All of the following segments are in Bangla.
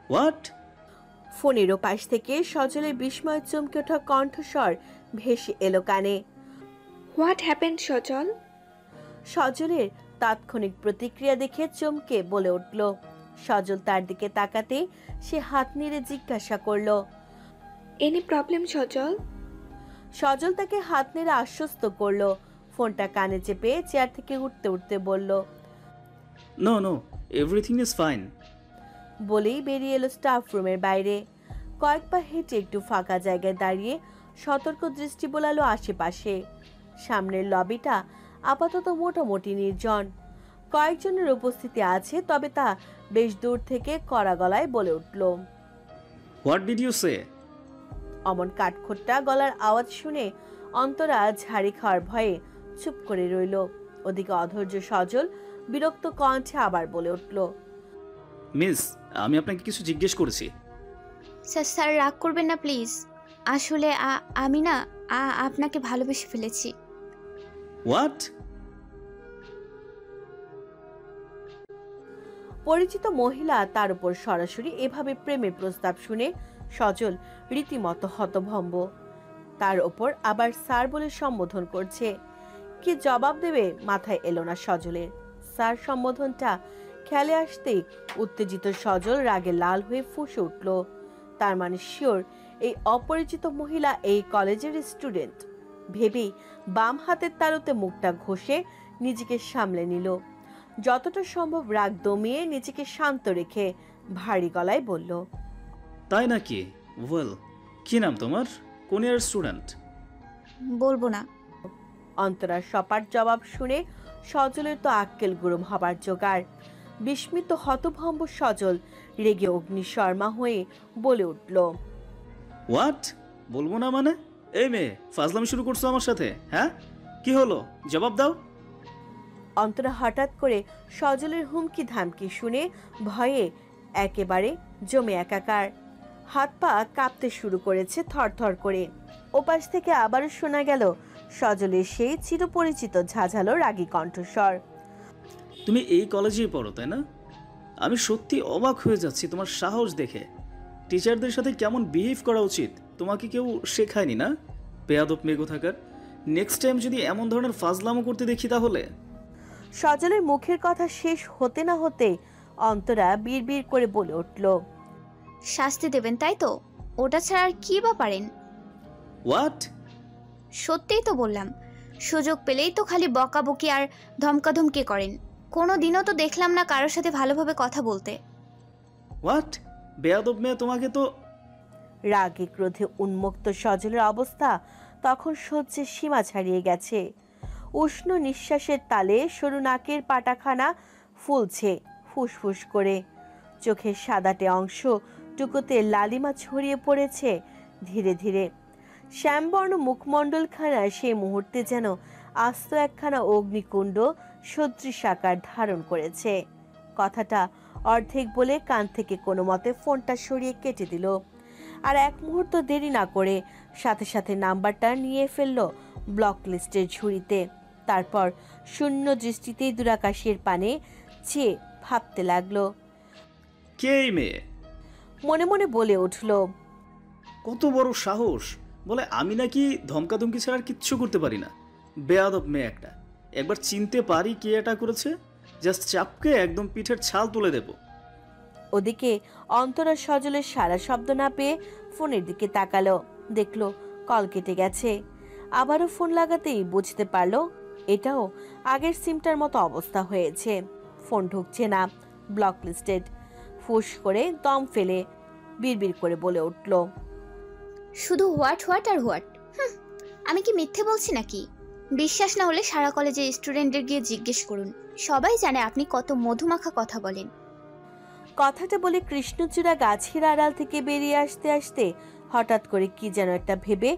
হোয়াট? ফোনের ওপাশ থেকে সজলের বিস্ময় চমকে ওঠা কণ্ঠস্বর ভেসে এলো কানে। হোয়াট হ্যাপেন্ড সজল? সজলের তাৎক্ষণিক প্রতিক্রিয়া দেখে চমকে বলে উঠল। সজল তার দিকে তাকাতে সে হাত নেড়ে জিজ্ঞাসা করল, এনি প্রবলেম সজল? সজল তাকে হাত নেড়ে আশ্বস্ত করলো। ফোনটা কানে চেপে চেয়ার থেকে উঠতে উঠতে বলল, no no, everything is fine. বলেই বেরিয়ে এলো স্টাফ রুমের বাইরে। কয়েক পা হেঁটে একটু ফাঁকা জায়গায় দাঁড়িয়ে সতর্ক দৃষ্টি বোলালো আশেপাশে। সামনের লবিটা আপাতত মোটামুটি নির্জন। কয়েকজনের উপস্থিতি আছে, তবে তা বেশ দূর থেকে কড়া গলায় বলে উঠল। হোয়াট ডিড ইউ সে? অমন কাঠখোট্টা গলার আওয়াজ শুনে অন্তরা ঝাড়ি খাওয়ার ভয়ে চুপ করে রইল। ওদিকে অধৈর্য সজল বিরক্ত কণ্ঠে আবার বলে উঠল, মিস, আমি আপনাকে কিছু জিজ্ঞেস করেছি। স্যার রাগ করবেন না প্লিজ। আসলে আমি না আপনাকে ভালোবেসে ফেলেছি। হোয়াট? পরিচিত মহিলা তার উপর সরাসরি এভাবে প্রেমের প্রস্তাব শুনে সজল রীতিমতো হতভম্ব। তার ওপর আবার স্যার বলে সম্বোধন করছে। কি জবাব দেবে মাথায় এলো না সজলের। স্যার সম্বোধনটা খেলে আসতেই উত্তেজিত সজল রাগে লাল হয়ে ফুঁসে উঠল। তার মানে শিওর এই অপরিচিত মহিলা এই কলেজের স্টুডেন্ট। ভেবেই বাম হাতের তালুতে মুখটা ঘষে নিজেকে সামলে নিল। যতটা সম্ভব রাগ দমিয়ে নিজেকে শান্ত রেখে ভারী গলায় বলল, তাই নাকি? ওয়েল, কি নাম তোমার? কোন ইয়ার স্টুডেন্ট? বলবো না। অন্তরার সপাট জবাব শুনে সজলের তো আক্কেল গুরুম হবার জোগাড়। বিস্মিত হতভম্ব সজল রেগে অগ্নিশর্মা হয়ে বলে উঠল, হোয়াট? বলবো না মানে? এই মেয়ে, ফাজলামি শুরু করছো আমার সাথে? হ্যাঁ, কি হলো? জবাব দাও। অন্তরা হঠাৎ করে সজলের হুমকি ধামকি শুনে ভয়ে একেবারে জমে একাকার। হাত পা কাঁপতে শুরু করেছে থরথর করে। ওপাশ থেকে আবারও শোনা গেল সজলের সেই চিরপরিচিত ঝাঝালো রাগী কণ্ঠস্বর। তুমি এই কলেজেই পড়ো তাই না? আমি সত্যি অবাক হয়ে যাচ্ছি তোমার সাহস দেখে। টিচারদের সাথে কেমন বিহেভ করা উচিত তোমাকে কেউ শেখায়নি না? বেয়াদব মেয়ে কোথাকার। নেক্সট টাইম যদি এমন ধরনের ফাজলামো করতে দেখি তাহলে। সজলের মুখের কথা শেষ হতে না হতে অন্তরা বিড়বিড় করে বলে উঠল, শাস্তি দেবেন তাই তো? ওটা ছাড়া আর কি বা পারেন? হোয়াট? সত্যিই তো বললাম। সুযোগ পেলেই তো খালি বকাবকি আর ধমকাধমকি করেন। কোনো দিনও তো দেখলাম না কারোর সাথে ভালোভাবে কথা বলতে। হোয়াট? বেয়াদব মেয়ে তোমাকে তো। রাগে ক্রোধে উন্মুক্ত সজলের অবস্থা তখন সহ্যের সীমা ছাড়িয়ে গেছে। উষ্ণ নিঃশ্বাসের তালে সরু নাকের পাটাখানা ফুলছে ফুসফুস করে। চোখের সাদাটে অংশ টুকুতে লালিমা ছড়িয়ে পড়েছে ধীরে ধীরে। শ্যামবর্ণ মুখমণ্ডলখানা সেই মুহূর্তে যেন আস্ত একখানা অগ্নিকুণ্ড সদৃশ আকার ধারণ করেছে। কথাটা অর্ধেক বলে কান থেকে কোনো মতে ফোনটা সরিয়ে কেটে দিল। আর এক মুহূর্ত দেরি না করে সাথে সাথে নাম্বারটা নিয়ে ফেলল ব্লক লিস্টের ঝুড়িতে। তারপর শূন্য দৃষ্টিতেই দুরাকাশের পানে চেয়ে ভাবতে লাগলো। কে এই মেয়ে? মনে মনে বলে উঠল, কত বড় সাহস! বলে আমি নাকি ধমকাধমকি ছাড়া আর কিচ্ছু করতে পারি না। বেয়াদব মেয়ে একটা। একবার চিনতে পারি কে এটা করেছে, জাস্ট চাপকে একদম পিঠের ছাল তুলে দেব। ওদিকে অন্তরা সজলের সারা শব্দ না পেয়ে ফোনের দিকে তাকালো। দেখলো কল কেটে গেছে। আবারও ফোন লাগাতেই বুঝতে পারলো এটাও আগের সিমটার মতো অবস্থা হয়েছে। ফোন ঢুকছে না, ব্লক লিস্টেড। ফুস করে দম ফেলে বিড়বিড় করে বলে উঠল, শুধু হোয়াট হোয়াট আর হোয়াট। আমি কি মিথ্যে বলছি নাকি? বিশ্বাস না হলে সারা কলেজের স্টুডেন্টদের গিয়ে জিজ্ঞেস করুন। সবাই জানে আপনি কত মধুমাখা কথা বলেন। কথাটা বলে কৃষ্ণচূড়া গাছের আড়াল থেকে বেরিয়ে আসতে আসতে হঠাৎ করে কি যেন একটা ভেবে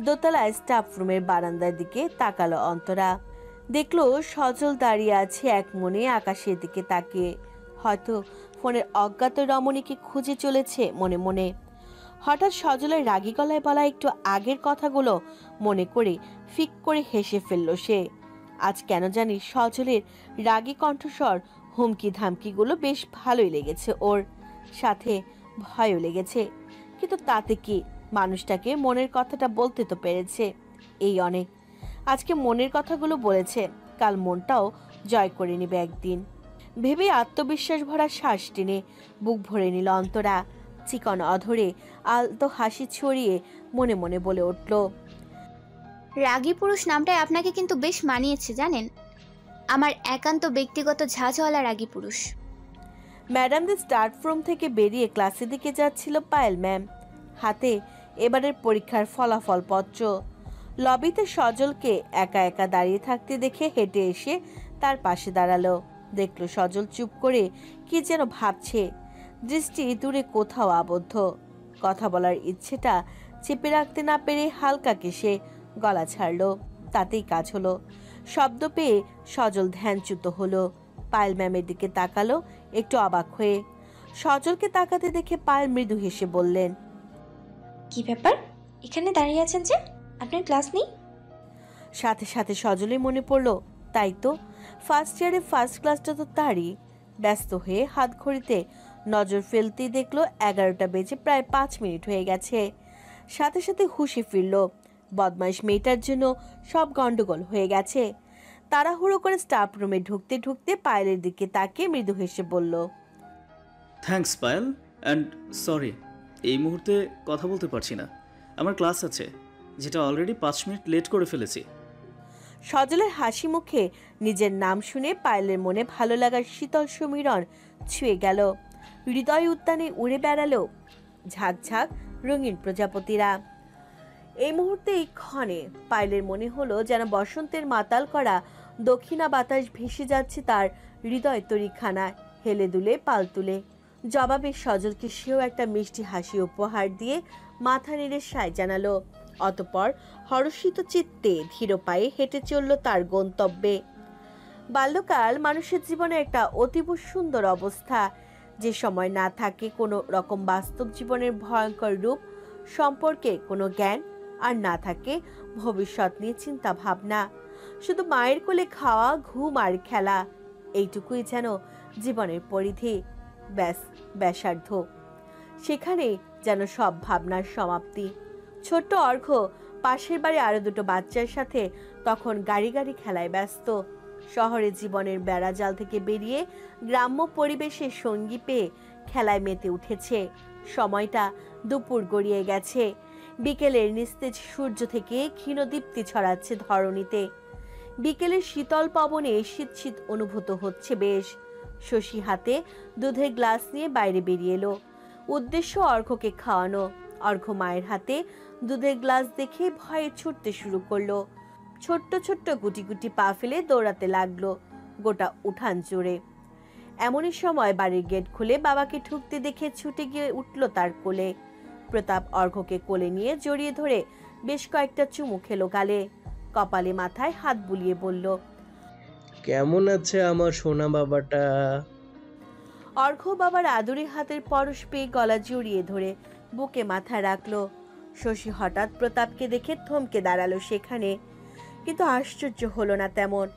দোতলায় স্টাফ রুমের বারান্দার দিকে তাকালো অন্তরা। দেখলো সজল দাঁড়িয়ে আছে এক মনে আকাশের দিকে তাকিয়ে। হয়তো ফোনের অজ্ঞাত রমণীকে খুঁজে চলেছে মনে মনে। হঠাৎ সজলের রাগী গলায় বলা একটু আগের কথাগুলো মনে করে ফিক করে হেসে ফেলল সে। আজ কেন জানি সজলের রাগী কণ্ঠস্বর হুমকি ধামকিগুলো বেশ ভালোই লেগেছে ওর। সাথে ভয়ও লেগেছে, কিন্তু তাতে কি, মানুষটাকে মনের কথাটা বলতে তো পেরেছে, এই অনেক। আজকে মনের কথাগুলো বলেছে, কাল মনটাও জয় করে নেবে একদিন ভেবে আত্মবিশ্বাস ভরা শ্বাস টেনে বুক ভরে নিল অন্তরা। চিকন অধরে আলতো হাসি ছড়িয়ে মনে মনে বলে উঠল, রাগী পুরুষ নামটাই আপনাকে কিন্তু বেশ মানিয়েছে জানেন। আমার একান্ত ব্যক্তিগত ঝাঁঝওয়ালা রাগী পুরুষ। ম্যাডামদের স্টার্ট রুম থেকে বেরিয়ে ক্লাসের দিকে যাচ্ছিল পায়েল ম্যাম, হাতে এবারের পরীক্ষার ফলাফল পত্র। লবিতে সজলকে একা একা দাঁড়িয়ে থাকতে দেখে হেঁটে এসে তার পাশে দাঁড়ালো। দেখলো সজল চুপ করে কি যেন ভাবছে, দৃষ্টি দূরে কোথাও আবদ্ধ। কথা বলার ইচ্ছেটা চেপে রাখতে না পেরে হালকা কেশে গলা ছাড়লো, তাতেই কাজ হলো। শব্দ পেয়ে সজল ধ্যানচ্যুত হলো, পায়েল ম্যামের দিকে তাকালো একটু অবাক হয়ে। সজলকে তাকাতে দেখে পায়েল মৃদু হেসে বললেন, কি ব্যাপার, এখানে দাঁড়িয়ে আছেন যে? আপনার ক্লাস নেই? সাথে সাথে সজলের মনে পড়লো, তাই তো, ফার্স্ট ইয়ারে ফার্স্ট ক্লাসটা তো তারই। ব্যস্ত হয়ে হাত ঘড়িতে নজর ফেলতেই দেখলো 11টা বেজে প্রায় 5 মিনিট হয়ে গেছে। সাথে সাথে হুঁশে ফিরল, বদমাইশ মেয়েটার জন্য সব গন্ডগোল হয়ে গেছে। তাড়াহুড়ো করে স্টাফ রুমে ঢুকতে ঢুকতে পায়েলের দিকে তাকিয়ে মৃদু হেসে বলল, থ্যাঙ্কস পায়েল, অ্যান্ড সরি, এই মুহূর্তে কথা বলতে পারছি না, আমার ক্লাস আছে, যেটা অলরেডি 5 মিনিট লেট করে ফেলেছি। সজলের হাসি মুখে নিজের নাম শুনে পায়েলের মনে ভালো লাগার শীতল সমীরণ ছুঁয়ে গেল। হৃদয় উদ্যানে উড়ে বেড়ালো ঝাঁকঝাঁক রঙিন প্রজাপতিরা। এই মুহূর্তে এই ক্ষণে পায়েলের মনে হলো যেন বসন্তের মাতাল করা দক্ষিণা বাতাস ভেসে যাচ্ছে তার হৃদয় তরিখানায়, হেলে দুলে পাল তুলে। জবাবে সজলকে সেও একটা মিষ্টি হাসি উপহার দিয়ে মাথা নেড়ে সায় জানালো। অতঃপর হর্ষিত চিত্তে ধীর পায়ে হেঁটে চলল তার গন্তব্যে। বাল্যকাল মানুষের জীবনে একটা অতীব সুন্দর অবস্থা, যে সময় না থাকে কোনো রকম বাস্তব জীবনের ভয়ঙ্কর রূপ সম্পর্কে কোনো জ্ঞান, আর না থাকে ভবিষ্যৎ নিয়ে চিন্তা ভাবনা। শুধু মায়ের কোলে খাওয়া, ঘুম আর খেলা, এইটুকুই যেন জীবনের পরিধি, ব্যাসার্ধ। সেখানে যেন সব ভাবনার সমাপ্তি। ছোট্ট অর্ঘ্য পাশের বাড়ি আরো দুটো বাচ্চার সাথে তখন গাড়ি গাড়ি খেলায় ব্যস্ত। শহরের জীবনের বেড়াজাল থেকে বেরিয়ে গ্রাম্য পরিবেশের সঙ্গী পেয়ে খেলায় মেতে উঠেছে। সময়টা দুপুর গড়িয়ে গেছে, বিকেলের নিস্তেজ সূর্য থেকে ক্ষীণ দীপ্তি ছড়াচ্ছে ধরণীতে। বিকেলের শীতল পবনে শীত শীত অনুভূত হচ্ছে বেশ। শশী হাতে দুধের গ্লাস নিয়ে বাইরে বেরিয়ে এলো, উদ্দেশ্য অর্ঘ্যকে খাওয়ানো। অর্ঘ্য মায়ের হাতে দুধের গ্লাস দেখে ভয়ে ছুটতে শুরু করলো। ছোট্ট ছোট্ট গুটি গুটি পা ফেলে দৌড়াতে লাগলো গোটা উঠান জুড়ে। এমনই সময় বাড়ির গেট খুলে বাবাকে ঢুকতে দেখে ছুটে গিয়ে উঠল তার কোলে। প্রতাপ অর্ঘ্যকে কোলে নিয়ে জড়িয়ে ধরে বেশ কয়েকটা চুমু খেলো গালে, কপালে মাথায় হাত বুলিয়ে বলল, কেমন আছে আমার সোনা বাবাটা? অর্ঘ্য বাবার আদুরে হাতের পরশ পেয়ে গলা জড়িয়ে ধরে বুকে মাথা রাখলো। শশী হঠাৎ প্রতাপকে দেখে থমকে দাঁড়ালো সেখানে, কিন্তু আশ্চর্য হলো না তেমন।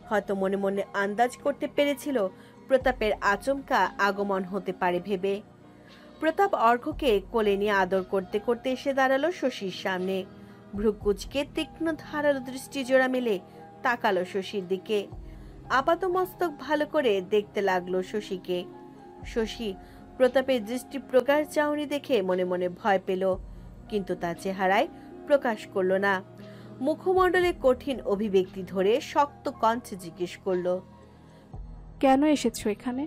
হয়তো মনে মনে আন্দাজ করতে পেরেছিল প্রতাপের আচমকা আগমন হতে পারে ভেবে। প্রতাপ অর্ঘ্যকে কোলে নিয়ে আদর করতে করতে এসে দাঁড়ালো শশীর সামনে। ভ্রুকুচকে তীক্ষ্ণ ধারালো দৃষ্টি জোড়া মেলে তাকালো শশীর দিকে। আপাত মস্তক ভালো করে দেখতে লাগলো শশীকে। শশী প্রতাপের দৃষ্টি প্রকাশ চাউনি দেখে মনে মনে ভয় পেল, কিন্তু তার চেহারায় প্রকাশ করলো না। মুখমণ্ডলে কঠিন অভিব্যক্তি ধরে শক্ত কণ্ঠে জিজ্ঞেস করলো, কেন এসেছো এখানে?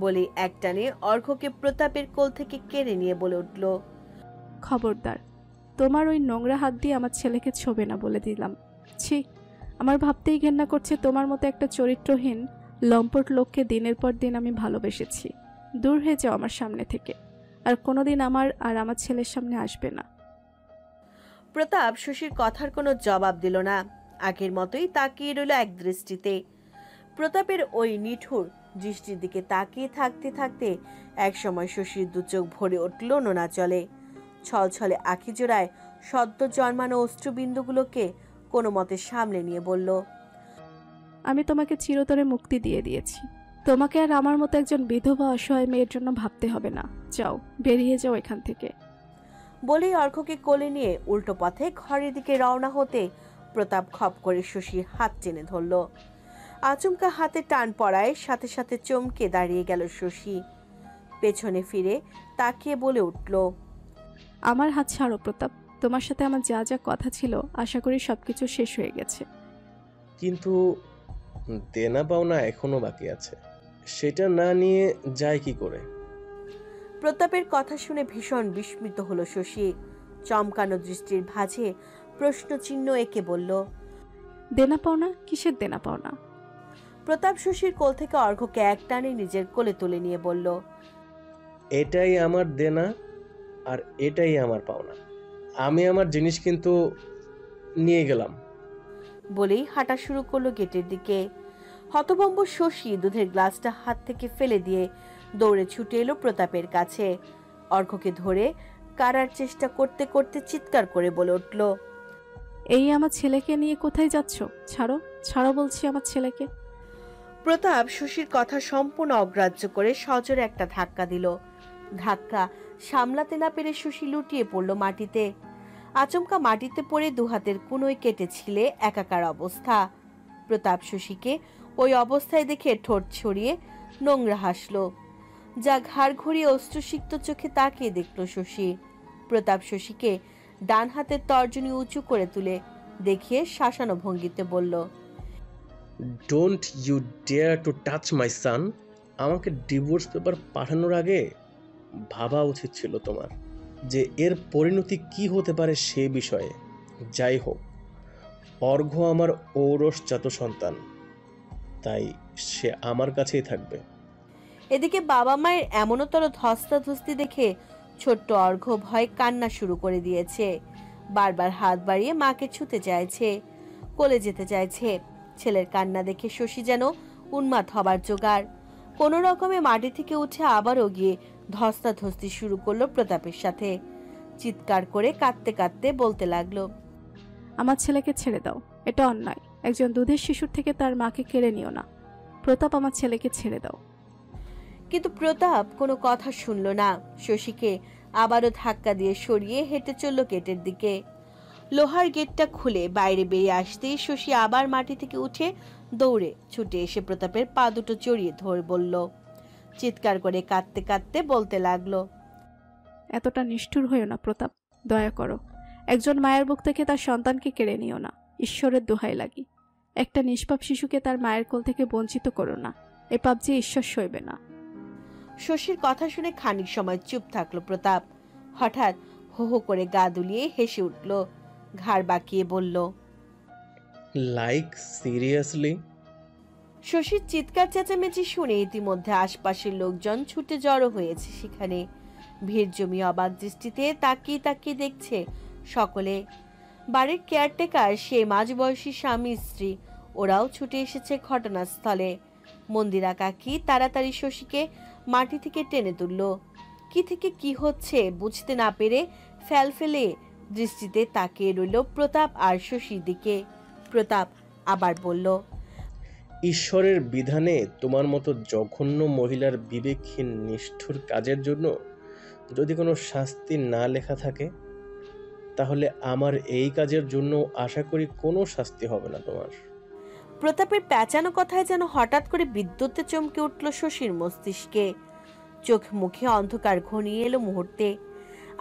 বলে একটানে অর্ঘ্যকে প্রতাপের কোল থেকে কেড়ে নিয়ে বলে উঠল, খবরদার, তোমার ওই নোংরা হাত দিয়ে আমার ছেলেকে ছোবে না বলে দিলাম। ছি, আমার ভাবতেই ঘেন্না করছে তোমার মতো একটা চরিত্রহীন লম্পট লোককে দিনের পর দিন আমি ভালোবেসেছি। দূর হয়ে যাও আমার সামনে থেকে, আর কোনোদিন আমার আর আমার ছেলের সামনে আসবে না। প্রতাপ শশীর কথার কোনো জবাব দিল না, আগের মতোই তাকিয়ে রইল এক দৃষ্টিতে। প্রতাপের ওই নিঠুর দৃষ্টির দিকে তাকিয়ে থাকতে থাকতে একসময় শশীর দু চোখ ভরে উঠল নোনা জলে। ছলছলে আখি জোড়ায় সদ্য জন্মানো অশ্রুবিন্দুগুলোকে কোনো মতে সামলে নিয়ে বলল, আমি তোমাকে চিরতরে মুক্তি দিয়ে দিয়েছি, তোমাকে আর আমার মতো একজন বিধবা অসহায় মেয়ের জন্য ভাবতে হবে না। যাও, বেরিয়ে যাও এখান থেকে। বলেই অর্ঘ্যকে কোলে নিয়ে উল্টো পথে ঘরের দিকে রওনা হতে প্রতাপ খপ করে শশীর হাত টেনে ধরল। আচমকা হাতে টান পড়ায় সাথে সাথে চমকে দাঁড়িয়ে গেল শশী। পেছনে ফিরে তাকিয়ে বলে উঠল, আমার হাত ছাড়ো প্রতাপ। তোমার সাথে আমার যা যা কথা ছিল আশা করি সবকিছু শেষ হয়ে গেছে। কিন্তু দেনা পাওনা এখনো বাকি আছে, সেটা না নিয়ে যায় কি করে? প্রতাপের কথা শুনে ভীষণ বিস্মিত হলো শশী। চমকানো দৃষ্টির ভাঁজে প্রশ্নচিহ্ন এঁকে বলল, দেনা পাওনা? কিসের দেনা পাওনা? প্রতাপ শশীর কোল থেকে অর্ঘ্যকে এক টানে নিজের কোলে তুলে নিয়ে বলল, এটাই আমার দেনা আর এটাই আমার পাওনা। আমি আমার জিনিস কিন্তু নিয়ে গেলাম। বলেই হাঁটা শুরু করলো গেটের দিকে। হতভম্ব শশী দুধের গ্লাসটা হাত থেকে ফেলে দিয়ে দৌড়ে ছুটে এলো প্রতাপের কাছে। অর্ঘ্যকে ধরে কাড়ার চেষ্টা করতে করতে চিৎকার করে বলে উঠল, এই আমার ছেলেকে নিয়ে কোথায় যাচ্ছ? ছাড়ো, ছাড়ো বলছি আমার ছেলেকে। প্রতাপ শশীর কথা সম্পূর্ণ অগ্রাহ্য করে সজোরে একটা ধাক্কা দিল। ধাক্কা সামলাতে না পেরে শশী লুটিয়ে পড়ল মাটিতে। আচমকা মাটিতে পড়ে দুহাতের কুনোয় কেটে ছিলে একাকার অবস্থা। প্রতাপ শশীকে ওই অবস্থায় দেখে ঠোঁট ছড়িয়ে নোংরা হাসল। যা ঘাড় ঘুরিয়ে অশ্রুসিক্ত চোখে তাকিয়ে দেখল শশী। প্রতাপ শশীকে ডান হাতের তর্জনী উঁচু করে তুলে দেখিয়ে শাসানো ভঙ্গিতে বলল, don't you dare to touch my son. আমাকে ডিভোর্স পেপার পাঠানোর আগে ভাবা উচিত ছিল তোমার যে এর পরিণতি কি হতে পারে সে বিষয়ে। যাই হোক, অর্ঘ্য আমার ঔরসজাত সন্তান, তাই সে আমার কাছেই থাকবে। এদিকে বাবা মায়ের এমনতর ধস্তাধস্তি দেখে ছোট্ট অর্ঘ্য ভয় কান্না শুরু করে দিয়েছে। বারবার হাত বাড়িয়ে মাকে ছুতে চাইছে, কোলে যেতে চাইছে। ছেলের কান্না দেখে শশী যেন উন্মাদ হবার জোগাড়। কোনো রকমে মাটি থেকে উঠে আবারও গিয়ে ধস্তাধস্তি শুরু করলো প্রতাপের সাথে। চিৎকার করে কাঁদতে কাঁদতে বলতে লাগলো, আমার ছেলেকে ছেড়ে দাও, এটা অন্যায়। একজন দুধের শিশুর থেকে তার মাকে কেড়ে নিও না। প্রতাপ, আমার ছেলেকে ছেড়ে দাও। কিন্তু প্রতাপ কোনো কথা শুনল না। শশীকে আবারও ধাক্কা দিয়ে সরিয়ে হেঁটে চলল গেটের দিকে। লোহার গেটটা খুলে বাইরে বেরিয়ে আসতেই শশী আবার মাটি থেকে উঠে দৌড়ে ছুটে এসে প্রতাপের পা দুটো জড়িয়ে ধরে বলল, চিৎকার করে কাঁদতে কাঁদতে বলতে লাগলো, এতটা নিষ্ঠুর হইও না প্রতাপ, দয়া করো। একজন মায়ের বুক থেকে তার সন্তানকে কেড়ে নিও না। ঈশ্বরের দোহাই লাগি, একটা নিষ্পাপ শিশুকে তার মায়ের কোল থেকে বঞ্চিত করো না। এ পাপ যে ঈশ্বর সইবে না। শশীর কথা শুনে খানিক সময় চুপ থাকলো প্রতাপ। হঠাৎ হো হো করে গা দুলিয়ে হেসে উঠল, ঘাড় বাঁকিয়ে বলল, লাইক সিরিয়াসলি? শশীর চিৎকার চেঁচামেচি শুনে ইতিমধ্যে আশপাশের লোকজন ছুটে জড়ো হয়েছে সেখানে। ভিড় জমিয়ে অবাক দৃষ্টিতে তাকিয়ে তাকিয়ে দেখছে সকলে। বাড়ির কেয়ারটেকার, সে মাঝবয়সী স্বামী স্ত্রী, ওরাও ছুটে এসেছে ঘটনাস্থলে। মন্দিরা কাকি তাড়াতাড়ি শশীকে মাটি থেকে টেনে তুলল। কি থেকে কি হচ্ছে বুঝতে না পেরে ফেলে দৃষ্টিতে তাকিয়ে রইল প্রতাপ আর শশীর দিকে। প্রতাপ আবার বলল, ঈশ্বরের বিধানে তোমার মতো জঘন্য মহিলার বিবেকহীন নিষ্ঠুর কাজের জন্য যদি কোনো শাস্তি না লেখা থাকে, তাহলে আমার এই কাজের জন্য আশা করি কোনো শাস্তি হবে না তোমার। প্রতাপের প্যাঁচানো কথায় যেন হঠাৎ করে বিদ্যুতে চমকে উঠল শশীর মস্তিষ্কে। চোখ মুখে অন্ধকার ঘনিয়ে এলো মুহূর্তে।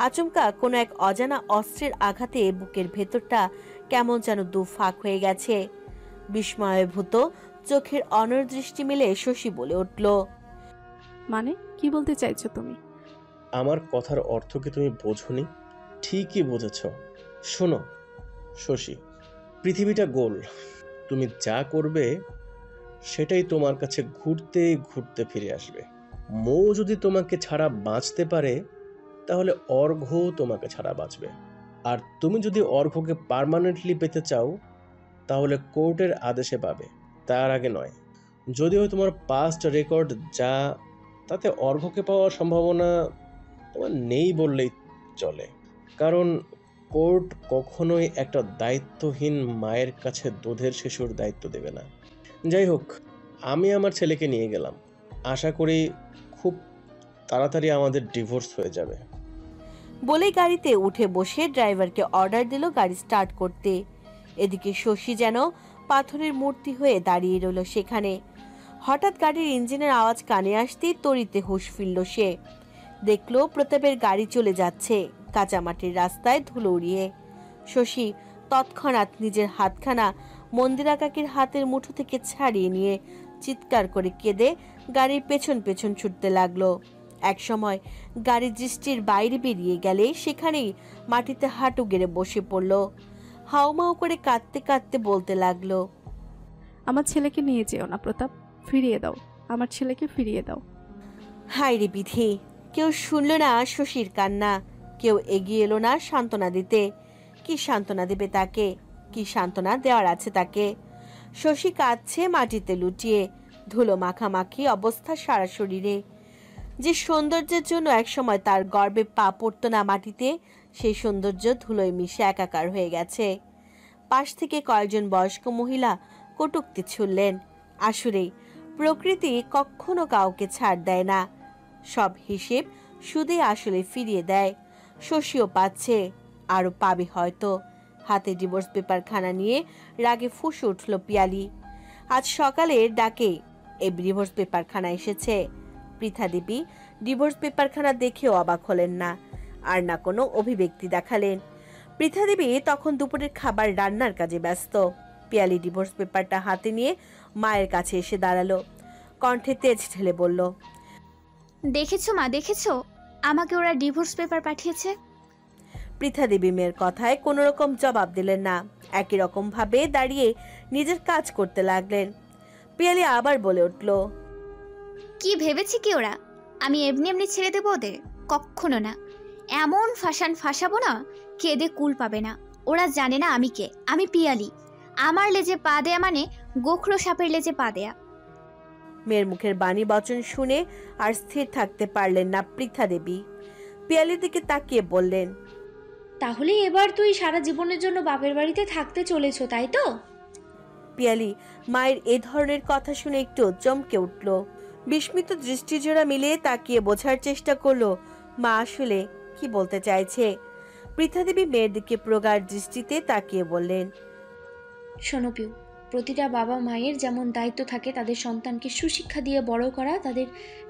আচমকা কোনো এক অজানা অস্ত্রের আঘাতে বুকের ভেতরটা কেমন যেন দুফাক হয়ে গেছে। বিস্ময়ভূত চোখের অনর্দৃষ্টি মেলে শশী বলে উঠল, মানে কি বলতে চাইছো তুমি? আমার কথার অর্থ কি তুমি বোঝোনি? ঠিকই বুঝেছ। শোনো শশী, পৃথিবীটা গোল। তুমি যা করবে সেটাই তোমার কাছে ঘুরতে ঘুরতে ফিরে আসবে। মৌ যদি তোমাকে ছাড়া বাঁচতে পারে, তাহলে অর্ঘ্য তোমাকে ছাড়া বাঁচবে। আর তুমি যদি অর্ঘ্যকে পার্মানেন্টলি পেতে চাও, তাহলে কোর্টের আদেশে পাবে, তার আগে নয়। যদিও তোমার পাস্ট রেকর্ড যা, তাতে অর্ঘ্যকে পাওয়ার সম্ভাবনা তোমার নেই বললেই চলে। কারণ কোর্ট কখনোই একটা দায়িত্বহীন মায়ের কাছে দুধের শিশুর দায়িত্ব দেবে না। যাই হোক, আমি আমার ছেলেকে নিয়ে গেলাম। আশা করি খুব তাড়াতাড়ি আমাদের ডিভোর্স হয়ে যাবে। বলেই গাড়িতে উঠে বসে ড্রাইভারকে অর্ডার দিল গাড়ি স্টার্ট করতে। এদিকে শশী যেন পাথরের মূর্তি হয়ে দাঁড়িয়ে রইল সেখানে। হঠাৎ গাড়ির ইঞ্জিনের আওয়াজ কানে আসতেই তড়িতে হুঁশ ফিরল সে। দেখলো প্রতাপের গাড়ি চলে যাচ্ছে কাঁচামাটির রাস্তায় ধুলো উড়িয়ে। শশী তৎক্ষণাৎ নিজের হাতখানা মন্দিরা কাকির হাতের মুঠো থেকে ছাড়িয়ে নিয়ে চিৎকার করে কেঁদে গাড়ির পেছন পেছন ছুটতে লাগলো। একসময় গাড়ি দৃষ্টির বাইরে বেরিয়ে গেলে সেখানেই মাটিতে হাঁটু গেড়ে বসে পড়ল। হাউমাউ করে কাঁদতে কাঁদতে বলতে লাগলো, আমার ছেলেকে নিয়ে যেও না প্রতাপ, ফিরিয়ে দাও, আমার ছেলেকে ফিরিয়ে দাও। হায় রে বিধি! কেউ শুনল না শশীর কান্না, কেউ এগিয়ে এলো না সান্ত্বনা দিতে। কি সান্ত্বনা দেবে তাকে? কি সান্ত্বনা দেওয়ার আছে তাকে? শশী কাঁদছে মাটিতে লুটিয়ে, ধুলো মাখামাখি অবস্থা সারা শরীরে। যে সৌন্দর্যের জন্য একসময় তার গর্বে পা পড়তো না মাটিতে, সেই সৌন্দর্য ধুলোয় মিশে একাকার হয়ে গেছে। পাশ থেকে কয়েকজন বয়স্ক মহিলা কটূক্তি ছুড়লেন। আসলেই প্রকৃতি কখনো কাউকে ছাড় দেয় না, সব হিসেব সুদে আসলে ফিরিয়ে দেয়। শশীও পাচ্ছে, আরো পাবে হয়তো। হাতে ডিভোর্স পেপারখানা নিয়ে রাগে ফুঁসে উঠল পিয়ালি। আজ সকালের ডাকে এই ডিভোর্স পেপারখানা এসেছে। পৃথা দেবী ডিভোর্স পেপারখানা দেখেও অবাক হলেন না, আর না কোনো অভিব্যক্তি দেখালেন। পৃথা দেবী তখন দুপুরের খাবার রান্নার কাজে ব্যস্ত। পিয়ালি ডিভোর্স পেপারটা হাতে নিয়ে মায়ের কাছে এসে দাঁড়ালো, কণ্ঠে তেজ ঢেলে বলল, দেখেছো মা, দেখেছো আমাকে ওরা ডিভোর্স পেপার পাঠিয়েছে। পৃথা দেবী মেয়ের কথায় কোনো রকম জবাব দিলেন না, একই রকম ভাবে দাঁড়িয়ে নিজের কাজ করতে লাগলেন। পিয়ালি আবার বলে উঠল, কি ভেবেছে কি ওরা আমি এমনি এমনি ছেড়ে দেবো ওদের? কখনো না। এমন ফাঁসাবো না, কেঁদে কুল পাবে না। ওরা জানে না আমি কে, আমি পিয়ালি। আমার লেজে পা দেয়া মানে গোখরো সাপের লেজে পা দেয়া। মেয়ের মুখের বাণী বচন শুনে আর স্থির থাকতে পারলেন না পৃথা দেবী। পিয়ালির দিকে তাকিয়ে বললেন, তাহলে এবার তুই সারা জীবনের জন্য বাপের বাড়িতে থাকতে চলেছ, তাই তো? পিয়ালি মায়ের এ ধরনের কথা শুনে একটু চমকে উঠল। বিস্মিত দৃষ্টিজোড়া মিলিয়ে তাকিয়ে বোঝার চেষ্টা করলো মা আসলে কি বলতে চাইছে। পৃথা দেবী মেয়ের দিকে প্রগাঢ় দৃষ্টিতে তাকিয়ে বললেন, শোনো পিউ, প্রতিটা বাবা মায়ের যেমন দায়িত্ব থাকে তাদের সন্তানকে সুশিক্ষা দিয়ে বড় করা, তাদের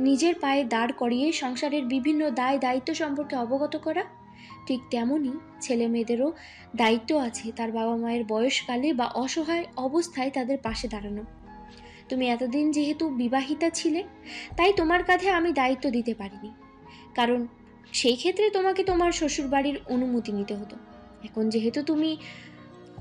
নিজের পায়ে দাঁড় করিয়ে সংসারের বিভিন্ন দায় দায়িত্ব সম্পর্কে অবগত করা, ঠিক তেমনই ছেলে মেয়েদেরও দায়িত্ব আছে তার বাবা মায়ের বয়সকালে বা অসহায় অবস্থায় তাদের পাশে দাঁড়ানো। তুমি এতদিন যেহেতু বিবাহিতা ছিলে, তাই তোমার কাঁধে আমি দায়িত্ব দিতে পারিনি, কারণ সেই ক্ষেত্রে তোমাকে তোমার শ্বশুরবাড়ির অনুমতি নিতে হতো। এখন যেহেতু তুমি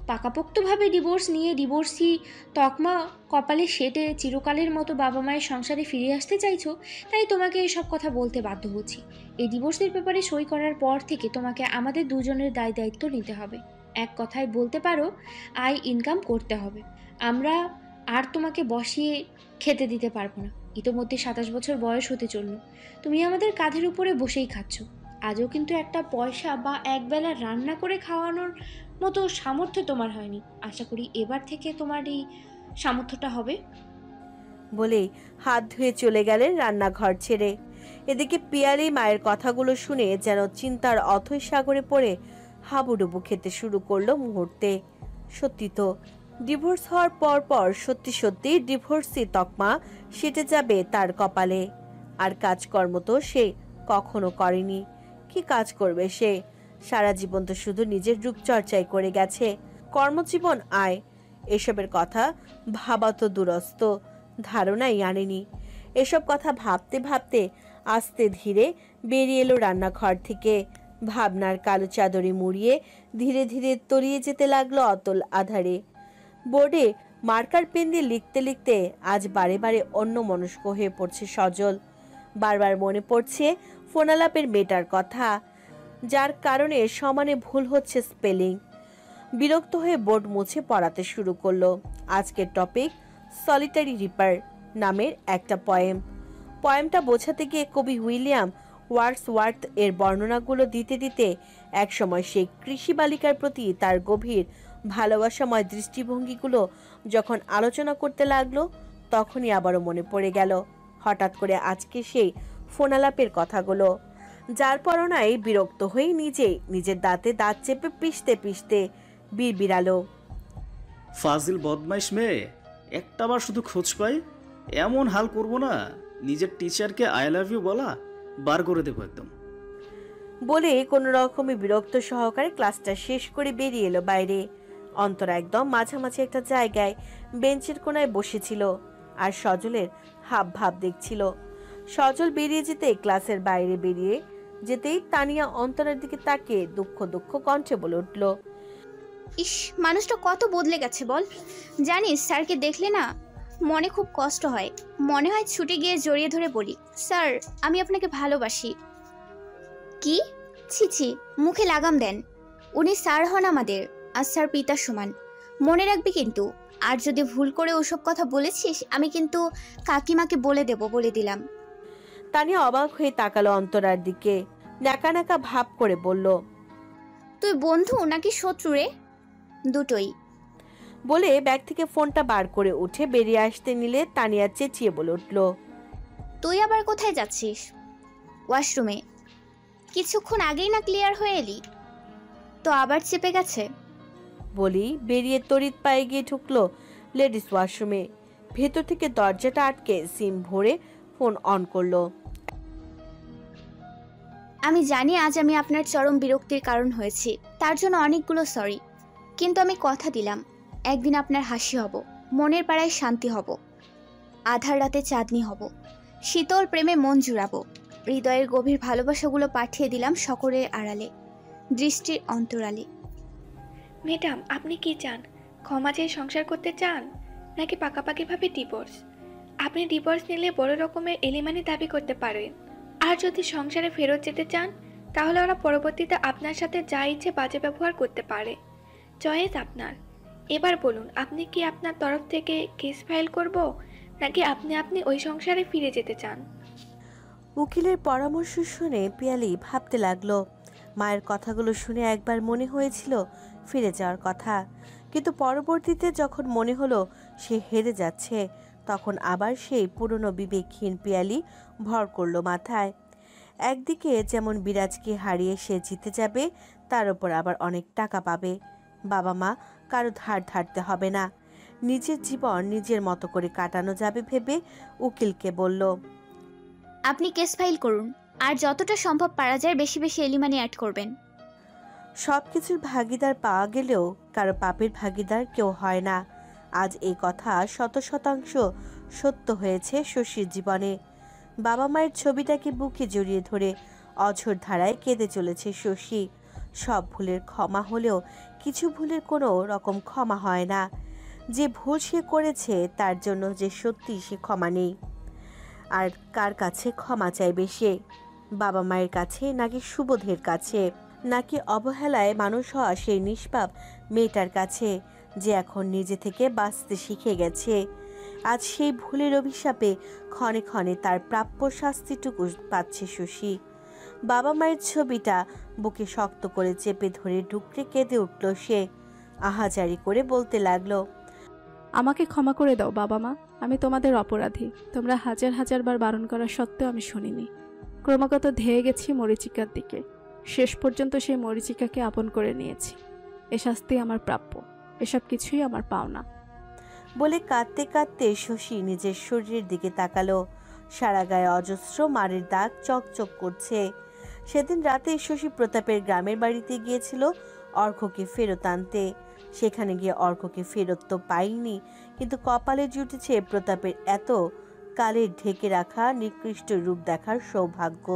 পাকাপোক্তভাবে ডিভোর্স নিয়ে ডিভোর্সি তকমা কপালে সেটে চিরকালের মতো বাবা মায়ের সংসারে ফিরে আসতে চাইছো, তাই তোমাকে এসব কথা বলতে বাধ্য হচ্ছি। এই ডিভোর্সের ব্যাপারে সই করার পর থেকে তোমাকে আমাদের দুজনের দায় দায়িত্ব নিতে হবে। এক কথায় বলতে পারো, আয় ইনকাম করতে হবে। আমরা আর তোমাকে বসিয়ে খেতে দিতে পারবো না। ইতোমধ্যে 27 বছর বয়স হতে চলল, তুমি আমাদের কাঁধের উপরে বসেই খাচ্ছ। আজও কিন্তু একটা পয়সা বা একবেলা রান্না করে খাওয়ানোর মতো সামর্থ্য তোমার হয়নি। আশা করি এবার থেকে তোমার এই সামর্থ্যটা হবে। বলেই হাত ধুয়ে চলে গেলেন রান্নাঘর ছেড়ে। এদিকে পিয়ালি মায়ের কথাগুলো শুনে যেন চিন্তার অথৈ সাগরে পড়ে হাবুডুবু খেতে শুরু করলো মুহূর্তে। সত্যি তো, ডিভোর্স হওয়ার পর পর সত্যি সত্যি ডিভোর্সি তকমা সেটে যাবে তার কপালে। আর কাজকর্ম তো সে কখনো করেনি, কি কাজ করবে সে? সারা জীবন তো শুধু নিজের রূপচর্চাই করে গেছে। কর্মজীবন আয় এসবের কথা ভাবা তো দূরস্থ, ধারণাই আনেনি। এসব কথা ভাবতে ভাবতে আস্তে ধীরে বেরিয়ে এলো রান্নাঘর থেকে। ভাবনার কালো চাদরে মুড়িয়ে ধীরে ধীরে তলিয়ে যেতে লাগলো অতল আধারে। বোর্ডে মার্কার পেন দিয়ে লিখতে লিখতে আজ বারে বারে অন্যমনস্ক হয়ে পড়ছে সজল। বারবার মনে পড়ছে ফোনালাপের মেয়েটার কথা, যার কারণে সমানে ভুল হচ্ছে স্পেলিং। বিরক্ত হয়ে বোর্ড মুছে পড়াতে শুরু করলো। আজকের টপিক সলিটারি রিপার নামের একটা পয়েমটা বোঝাতে গিয়ে কবি উইলিয়াম ওয়ার্ডসওয়ার্থ এর বর্ণনাগুলো দিতে দিতে একসময় সেই কৃষি বালিকার প্রতি তার গভীর ভালোবাসাময় দৃষ্টিভঙ্গিগুলো যখন আলোচনা করতে লাগলো, তখনই আবারও মনে পড়ে গেল হঠাৎ করে আজকে সেই ফোনালাপের কথাগুলো, যার পরনায় বিরক্ত হয়ে নিজের দাঁতে দাঁত চেপে পিষতে পিষতে বিড়বিড়ালো। ফাজিল বদমাইশ মেয়ে, একটাবার শুধু খোঁজ পাই এমন হাল করব না, নিজের টিচারকে আই লাভ ইউ বলা বার করে দেবো একদম। বলে কোনো রকমে বিরক্ত সহকারে ক্লাসটা শেষ করে বেরিয়ে এলো বাইরে। অন্তরা একদম মাঝামাঝি একটা জায়গায় বেঞ্চের কোনায় বসেছিল আর সজলের হাব ভাব দেখছিল। সজল বেরিয়ে যেতে ক্লাসের বাইরে বেরিয়ে যেতেই তানিয়া অন্তরার দিকে তাকিয়ে দুঃখ দুঃখ কণ্ঠে বলে উঠল, ইস, মানুষটা কত বদলে গেছে বল। জানিস, স্যারকে দেখলে না মনে খুব কষ্ট হয়, মনে হয় ছুটে গিয়ে জড়িয়ে ধরে বলি, স্যার আমি আপনাকে ভালোবাসি। কি? ছি ছি, মুখে লাগাম দেন। উনি স্যার হন আমাদের, আর স্যার পিতার সমান, মনে রাখবি কিন্তু। আর যদি ভুল করে ওসব কথা বলেছিস আমি কিন্তু কাকিমাকে বলে দেব, বলে দিলাম। তানিয়া অবাক হয়ে তাকালো অন্তরার দিকে, নাকা নাকা ভাব করে বলল, তুই বন্ধু নাকি শত্রু রে? দুটোই। বলে ব্যাগ থেকে ফোনটা বার করে উঠে বেরিয়ে আসতে নিলে তানিয়া চেঁচিয়ে বলে উঠল, তুই আবার কোথায় যাচ্ছিস? ওয়াশরুমে। কিছুক্ষণ আগেই না ক্লিয়ার হয়ে এলি, তো আবার চেপে গেছে। বলি বেরিয়ে তড়িৎ পায়ে গিয়ে ঢুকলো লেডিস ওয়াশরুমে। ভেতর থেকে দরজাটা আটকে সিম ভরে ফোন অন করলো। আমি জানি আজ আমি আপনার চরম বিরক্তির কারণ হয়েছি, তার জন্য অনেকগুলো সরি। কিন্তু আমি কথা দিলাম একদিন আপনার হাসি হব, মনের পাড়ায় শান্তি হব, আধার রাতে চাঁদনি হব, শীতল প্রেমে মন জুড়াবো। হৃদয়ের গভীর ভালোবাসাগুলো পাঠিয়ে দিলাম সকলের আড়ালে, দৃষ্টির অন্তরালে। ম্যাডাম, আপনি কি চান? ক্ষমা চেয়ে সংসার করতে চান নাকি পাকাপাকিভাবে ডিভোর্স? আপনি ডিভোর্স নিলে বড় রকমের এলিমানি দাবি করতে পারেন। আর যদি সংসারে ফেরত যেতে চান তাহলে ওরা পরবর্তীতে আপনার সাথে যা ইচ্ছে বাজে ব্যবহার করতে পারে। চয়েস আপনার। এবার বলুন, আপনি কি আপনার তরফ থেকে কেস ফাইল করব নাকি আপনি ওই সংসারে ফিরে যেতে চান? উকিলের পরামর্শ শুনে পিয়ালি ভাবতে লাগলো। মায়ের কথাগুলো শুনে একবার মনে হয়েছিল ফিরে যাওয়ার কথা, কিন্তু পরবর্তীতে যখন মনে হলো সে হেরে যাচ্ছে, তখন আবার সেই পুরনো বিবেকহীন পিয়ালি ভর করলো মাথায়। একদিকে যেমন বিরাজকে হারিয়ে সে জিতে যাবে, তার উপর আবার অনেক টাকা পাবে, বাবা মা কারো ধার ধারতে হবে না, নিজের জীবন নিজের মতো করে কাটানো যাবে ভেবে উকিলকে বলল, আপনি কেস ফাইল করুন, আর যতটা সম্ভব পারা যায় বেশি বেশি এলিমানি অ্যাড করবেন। সবকিছুর ভাগিদার পাওয়া গেলেও কারো পাপের ভাগিদার কেউ হয় না। আজ এই কথা 100% সত্য হয়েছে শশীর জীবনে। বাবা মায়ের ছবিটাকে বুকে জড়িয়ে ধরে অঝোর ধারায় কেঁদে চলেছে শশী। সব ভুলের ক্ষমা হলেও কিছু ভুলের কোনো রকম ক্ষমা হয় না। যে ভুল সে করেছে তার জন্য যে সত্যি সে ক্ষমা নেই। আর কার কাছে ক্ষমা চাইবে সে? বাবা মায়ের কাছে নাকি সুবোধের কাছে, নাকি অবহেলায় মানুষ হওয়া সেই নিষ্পাপ মেয়েটার কাছে যে এখন নিজে থেকে বাঁচতে শিখে গেছে? আজ সেই ভুলের অভিশাপে ক্ষণে ক্ষণে তার প্রাপ্য শাস্তিটুকু পাচ্ছে শশী। বাবা মায়ের ছবিটা বুকে শক্ত করে চেপে ধরে ঢুকরে কেঁদে উঠল সে। আহাজারি করে বলতে লাগলো, আমাকে ক্ষমা করে দাও বাবা মা, আমি তোমাদের অপরাধী। তোমরা হাজার হাজার বার বারণ করা সত্ত্বেও আমি শুনিনি। ক্রমাগত ধেয়ে গেছি মরীচিকার দিকে, শেষ পর্যন্ত সেই মরীচিকাকে আপন করে নিয়েছি। এ শাস্তি আমার প্রাপ্য, এসব কিছুই আমার পাওনা। বলে কাঁদতে কাঁদতে শশী নিজের শরীরের দিকে তাকালো। সারা গায়ে অজস্র মারের দাগ চকচক করছে। সেদিন রাতে শশী প্রতাপের গ্রামের বাড়িতে গিয়েছিল অর্ঘ্যকে ফেরত আনতে। সেখানে গিয়ে অর্ঘ্যকে ফেরত তো পাইনি, কিন্তু কপালে জুটেছে প্রতাপের এত কালের ঢেকে রাখা নিকৃষ্ট রূপ দেখার সৌভাগ্য।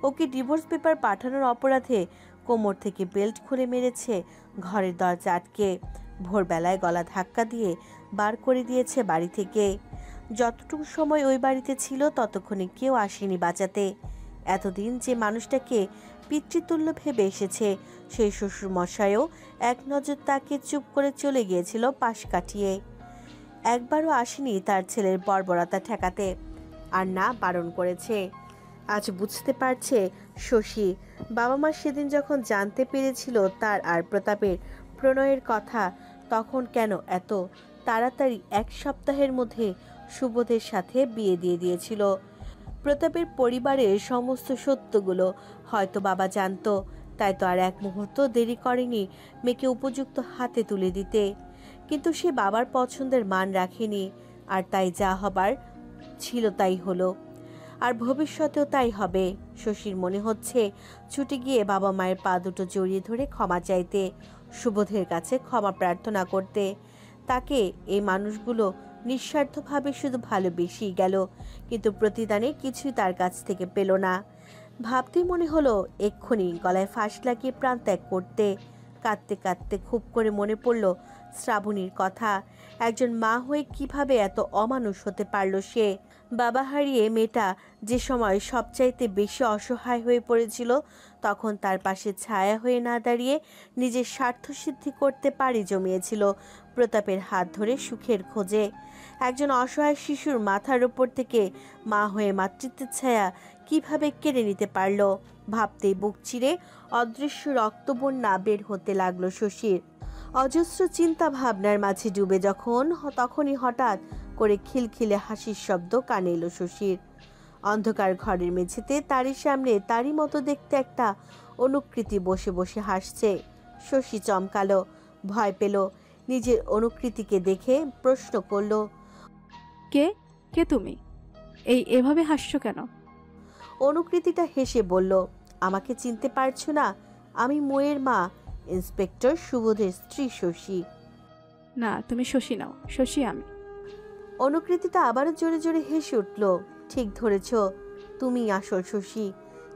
ওকে ডিভোর্স পেপার পাঠানোর অপরাধে কোমর থেকে বেল্ট খুলে মেরেছে, ঘরের দরজা আটকে ভোরবেলায় গলা ধাক্কা দিয়ে বার করে দিয়েছে বাড়ি থেকে। যতটুকু সময় ওই বাড়িতে ছিল ততক্ষণে কেউ আসেনি বাঁচাতে। এতদিন যে মানুষটাকে পিতৃতুল্য ভেবে এসেছে সেই শ্বশুর মশাইও এক নজর তাকে চুপ করে চলে গিয়েছিল পাশ কাটিয়ে। একবারও আসেনি তার ছেলের বর্বরতা ঠেকাতে, আর না বারণ করেছে। আজ বুঝতে পারছে শশী, বাবা মা সেদিন যখন জানতে পেরেছিল তার আর প্রতাপের প্রণয়ের কথা, তখন কেন এত তাড়াতাড়ি এক সপ্তাহের মধ্যে সুবোধের সাথে বিয়ে দিয়ে দিয়েছিল। প্রতাপের পরিবারের সমস্ত সত্যগুলো হয়তো বাবা জানতো, তাই তো আর এক মুহূর্ত দেরি করেনি মেয়েকে উপযুক্ত হাতে তুলে দিতে। কিন্তু সে বাবার পছন্দের মান রাখেনি, আর তাই যা হবার ছিল তাই হলো, আর ভবিষ্যতেও তাই হবে। শশীর মনে হচ্ছে ছুটে গিয়ে বাবা মায়ের পা দুটো জড়িয়ে ধরে ক্ষমা চাইতে, সুবোধের কাছে ক্ষমা প্রার্থনা করতে। তাকে এই মানুষগুলো নিঃস্বার্থভাবে শুধু ভালোবেসেই গেল, কিন্তু প্রতিদানে কিছুই তার কাছ থেকে পেল না। ভাবতেই মনে হলো এক্ষুনি গলায় ফাঁস লাগিয়ে প্রাণ ত্যাগ করতে। কাঁদতে কাঁদতে খুব করে মনে পড়ল শ্রাবণীর কথা। একজন মা হয়ে কিভাবে এত অমানুষ হতে পারল সে। বাবা হারিয়ে মেয়েটা যে সময় সবচাইতে বেশি অসহায় হয়ে পড়েছিল, তখন তার পাশে ছায়া হয়ে না দাঁড়িয়ে নিজের স্বার্থসিদ্ধি করতে পারি জমিয়েছিল প্রতাপের হাত ধরে সুখের খোঁজে। একজন অসহায় শিশুর মাথার উপর থেকে মা হয়ে মাতৃত্বের ছায়া কিভাবে কেড়ে নিতে পারল। ভাবতেই বুক চিরে অদৃশ্য রক্তবন্যা বের হতে লাগলো শশীর। অজস্র চিন্তা ভাবনার মাঝে ডুবে তখনই হঠাৎ করে খিলখিলে হাসির শব্দ কানে এলো শশীর। অন্ধকার ঘরের মেঝেতে তারই সামনে তারই মতো দেখতে একটা অনুকৃতি বসে বসে হাসছে। শশী চমকালো, ভয় পেল। নিজের অনুকৃতিকে দেখে প্রশ্ন করল, কে কে তুমি? এভাবে হাসছো কেন? অনুকৃতিটা হেসে বলল, আমাকে চিনতে পারছো না? আমি মোয়ের মা, ইন্সপেক্টর সুবোধের স্ত্রী শশী। না, তুমি শশী নাও, শশী আমি। অনুকৃতিটা আবারও জোরে জোরে হেসে উঠল। ঠিক ধরেছ, তুমি আসল শশী।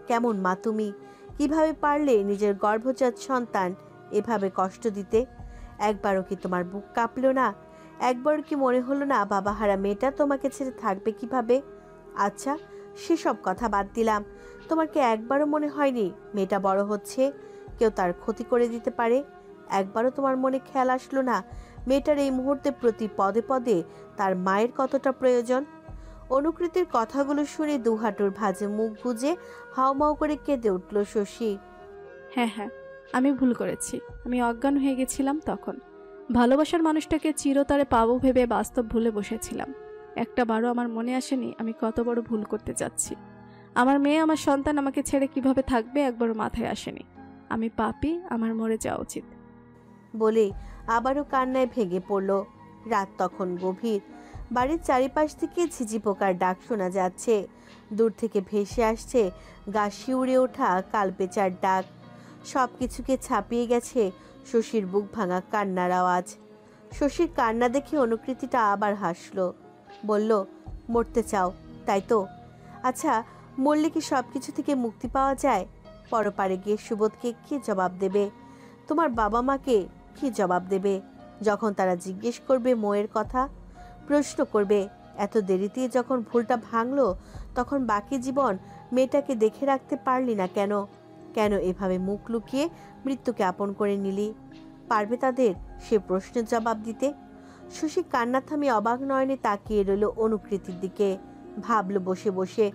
কেমন মা তুমি? কিভাবে পারলে নিজের গর্ভজাত সন্তান এভাবে কষ্ট দিতে? একবারও কি তোমার বুক কাঁপলো না? একবার কি মনে হলো না বাবাহারা মেয়েটা তোমাকে ছেড়ে থাকবে কিভাবে? আচ্ছা, সেসব কথা বাদ দিলাম। তোমার কি একবারও মনে হয়নি মেয়েটা বড় হচ্ছে, কেউ তার ক্ষতি করে দিতে পারে? একবারও তোমার মনে খেয়াল আসলো না মেয়েটার এই মুহূর্তে প্রতি পদে পদে তার মায়ের কতটা প্রয়োজন? অনুকৃতির কথাগুলো শুনে দুহাটুর ভাঁজে মুখ গুজে হাউমাউ করে কেঁদে উঠল শশী। হ্যাঁ হ্যাঁ, আমি ভুল করেছি। আমি অজ্ঞান হয়ে গেছিলাম তখন। ভালোবাসার মানুষটাকে চিরতরে পাবো ভেবে বাস্তব ভুলে বসেছিলাম। একটা বারও আমার মনে আসেনি আমি কত বড় ভুল করতে যাচ্ছি। আমার মেয়ে, আমার সন্তান আমাকে ছেড়ে কিভাবে থাকবে একবারও মাথায় আসেনি। আমি পাপী, আমার মরে যাওয়া উচিত। বলে আবারও কান্নায় ভেঙে পড়ল। রাত তখন গভীর। বাড়ির চারিপাশ থেকে ঝিঝি পোকার ডাক শোনা যাচ্ছে। দূর থেকে ভেসে আসছে গা শিউরে ওঠা কালপেচার ডাক। সব কিছুকে ছাপিয়ে গেছে শশীর বুক ভাঙা কান্নার আওয়াজ। শশীর কান্না দেখে অনুকৃতিটা আবার হাসলো, বলল, মরতে চাও তাই তো? আচ্ছা, মরলে কি সব কিছু থেকে মুক্তি পাওয়া যায়? পরপারে গিয়ে সুবোধকে কি জবাব দেবে? তোমার বাবা মাকে কি জবাব দেবে যখন তারা জিজ্ঞেস করবে মোয়ের কথা? প্রশ্ন করবে এত দেরিতে যখন ভুলটা ভাঙলো তখন বাকি জীবন মেয়েটাকে দেখে রাখতে পারলি না কেন? কেন এভাবে মুখ লুকিয়ে মৃত্যুকে আপন করে নিলি? পারবে তাদের সে প্রশ্নের জবাব দিতে? শশী কান্না থামিয়ে অবাক নয়নে তাকিয়ে রইল অনুকৃতির দিকে। ভাবল বসে বসে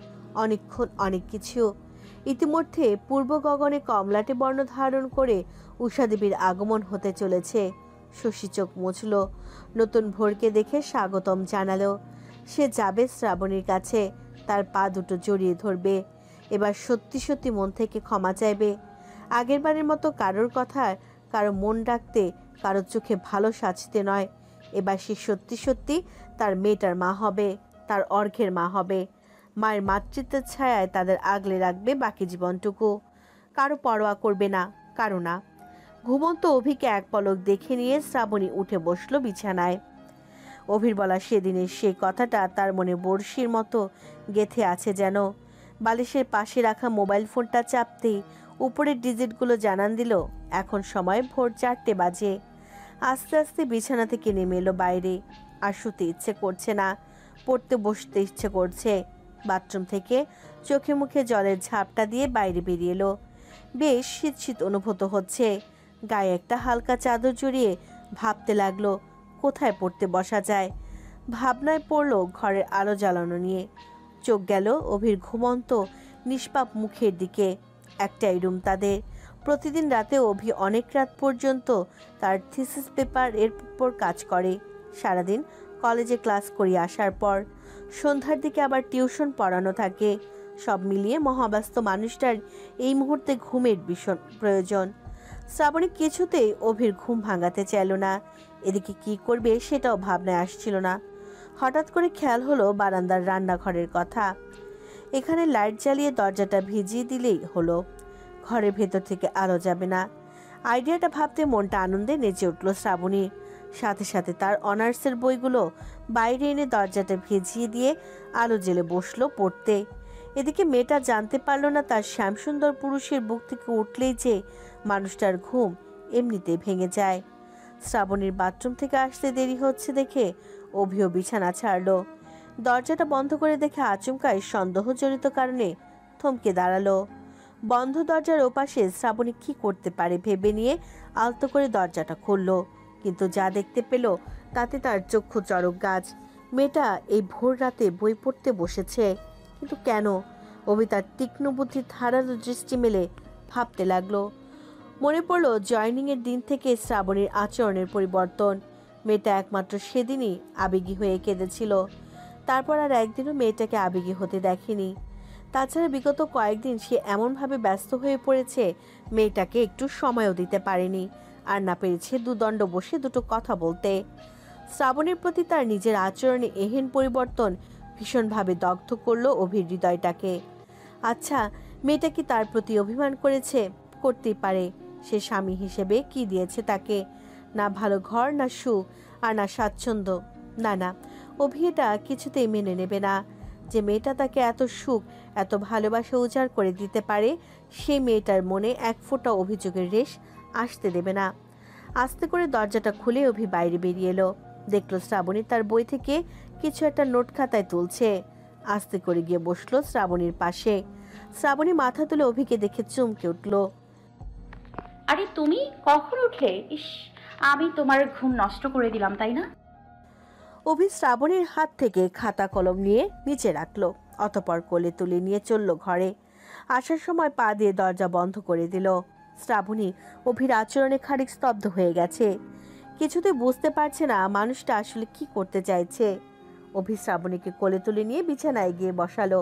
অনেকক্ষণ অনেক কিছু। ইতিমধ্যে পূর্ব গগনে কমলাটে বর্ণ ধারণ করে উষাদেবীর আগমন হতে চলেছে। শশী চোখ মুছল, নতুন ভোরকে দেখে স্বাগতম জানালো। সে যাবে শ্রাবণীর কাছে, তার পা দুটো জড়িয়ে ধরবে। এবার সত্যি সত্যি মন থেকে ক্ষমা চাইবে। আগের বারের মতো কারোর কথায় কারো মন রাখতে, কারোর চোখে ভালো সাজতে নয়। এবার সে সত্যি সত্যি তার মেয়েটার মা হবে, তার অর্ঘের মা হবে। মায়ের মাতৃত্বের ছায়ায় তাদের আগলে রাখবে বাকি জীবনটুকু। কারো পরোয়া করবে না, কারো না। ঘুমন্ত অভিকে এক পলক দেখে নিয়ে শ্রাবণী উঠে বসলো বিছানায়। অভির বলা সেদিনের সেই কথাটা তার মনে বড়শির মতো গেঁথে আছে যেন। বালিশের পাশে রাখা মোবাইল ফোনটা চাপতেই উপরের ডিজিটগুলো জানান দিল এখন সময় ভোর 4টে বাজে। আস্তে আস্তে বিছানা থেকে নেমে এলো বাইরে। আর শুতে ইচ্ছে করছে না, পড়তে বসতে ইচ্ছে করছে। বাথরুম থেকে চোখে মুখে জলের ঝাপটা দিয়ে বাইরে বেরিয়ে এলো। বেশ শীত শীত অনুভূত হচ্ছে। গায়ে একটা হালকা চাদর জড়িয়ে ভাবতে লাগলো কোথায় পড়তে বসা যায়। ভাবনায় পড়ল ঘরের আলো জ্বালানো নিয়ে। চোখ গেল অভির ঘুমন্ত নিষ্পাপ মুখের দিকে। একটাই রুম তাদের। প্রতিদিন রাতে অভি অনেক রাত পর্যন্ত তার থিসিস পেপার এর উপর কাজ করে। সারাদিন কলেজে ক্লাস করিয়ে আসার পর সন্ধ্যার দিকে আবার টিউশন পড়ানো থাকে। সব মিলিয়ে মহাব্যস্ত মানুষটার এই মুহূর্তে ঘুমের ভীষণ প্রয়োজন। শ্রাবণী কিছুতেই অভির ঘুম ভাঙাতে চাইল না। এদিকে কি করবে সেটাও ভাবনায় আসছিল না। হঠাৎ করে খেয়াল হলো বারান্দার রান্নাঘরের কথা। এখানে লাইট জ্বালিয়ে দরজাটা ভিজিয়ে দিলেই হলো, ঘরের ভেতর থেকে আলো যাবে না। আইডিয়াটা ভাবতে মনটা আনন্দে নেচে উঠল শ্রাবণীর। সাথে সাথে তার অনার্সের বইগুলো বাইরে এনে দরজাটা ভিজিয়ে দিয়ে আলো জ্বেলে বসলো পড়তে। এদিকে মেয়েটা জানতে পারল না তার শ্যামসুন্দর পুরুষের বুক থেকে উঠলেই যে মানুষটার ঘুম এমনিতেই ভেঙে যায়। শ্রাবণীর বাথরুম থেকে আসতে দেরি হচ্ছে দেখে অভিও বিছানা ছাড়লো। দরজাটা বন্ধ করে দেখে আচমকায় সন্দেহজনিত কারণে থমকে দাঁড়ালো। বন্ধ দরজার ওপাশে শ্রাবণী কি করতে পারে ভেবে নিয়ে আলতো করে দরজাটা খুললো, কিন্তু যা দেখতে পেল তাতে তার চক্ষু চড়ক গাছ। মেয়েটা এই ভোর রাতে বই পড়তে বসেছে, কিন্তু কেন? অভি তার তীক্ষ্ণ বুদ্ধির ধারালো দৃষ্টি মেলে ভাবতে লাগলো। মনে পড়লো জয়নিংয়ের দিন থেকে শ্রাবণীর আচরণের পরিবর্তন। মেয়েটা একমাত্র সেদিনই আবেগী হয়ে কেঁদেছিল, তারপর আর একদিনও মেয়েটাকে আবেগী হতে দেখেনি। তাছাড়া বিগত কয়েকদিন সে এমনভাবে ব্যস্ত হয়ে পড়েছে মেয়েটাকে একটু সময়ও দিতে পারেনি, আর না পেরেছে দুদণ্ড বসে দুটো কথা বলতে। শ্রাবণীর প্রতি তার নিজের আচরণে এহেন পরিবর্তন ভীষণভাবে দগ্ধ করলো অভির হৃদয়টাকে। আচ্ছা, মেয়েটা কি তার প্রতি অভিমান করেছে? করতেই পারে। সে স্বামী হিসেবে কি দিয়েছে তাকে? না ভালো ঘর, না সুখ, আর না স্বাচ্ছন্দ্য। না না, অভি এটা কিছুতেই মেনে নেবে না যে মেয়েটা তাকে এত সুখ, এত ভালোবাসা উজাড় করে দিতে পারে। সেই মেয়েটার মনে এক ফোঁটা অভিযোগের রেশ আসতে দেবে না। আস্তে করে দরজাটা খুলে অভি বাইরে বেরিয়ে এলো। দেখলো শ্রাবণী তার বই থেকে কিছু একটা নোট খাতায় তুলছে। আস্তে করে গিয়ে বসলো শ্রাবণীর পাশে। শ্রাবণী মাথা তুলে অভিকে দেখে চমকে উঠলো। আরে তুমি কখন উঠলে? ইস, আমি তোমার ঘুম নষ্ট করে দিলাম তাই না? অভি শ্রাবণীর হাত থেকে খাতা কলম নিয়ে নিচে রাখলো, অতঃপর কোলে তুলে নিয়ে চলল ঘরে। আসার সময় পা দিয়ে দরজা বন্ধ করে দিল। শ্রাবণী অভির আচরণে খানিক স্তব্ধ হয়ে গেছে। কিছুতে বুঝতে পারছে না মানুষটা আসলে কি করতে চাইছে। অভি শ্রাবণীকে কোলে তুলে নিয়ে বিছানায় গিয়ে বসালো।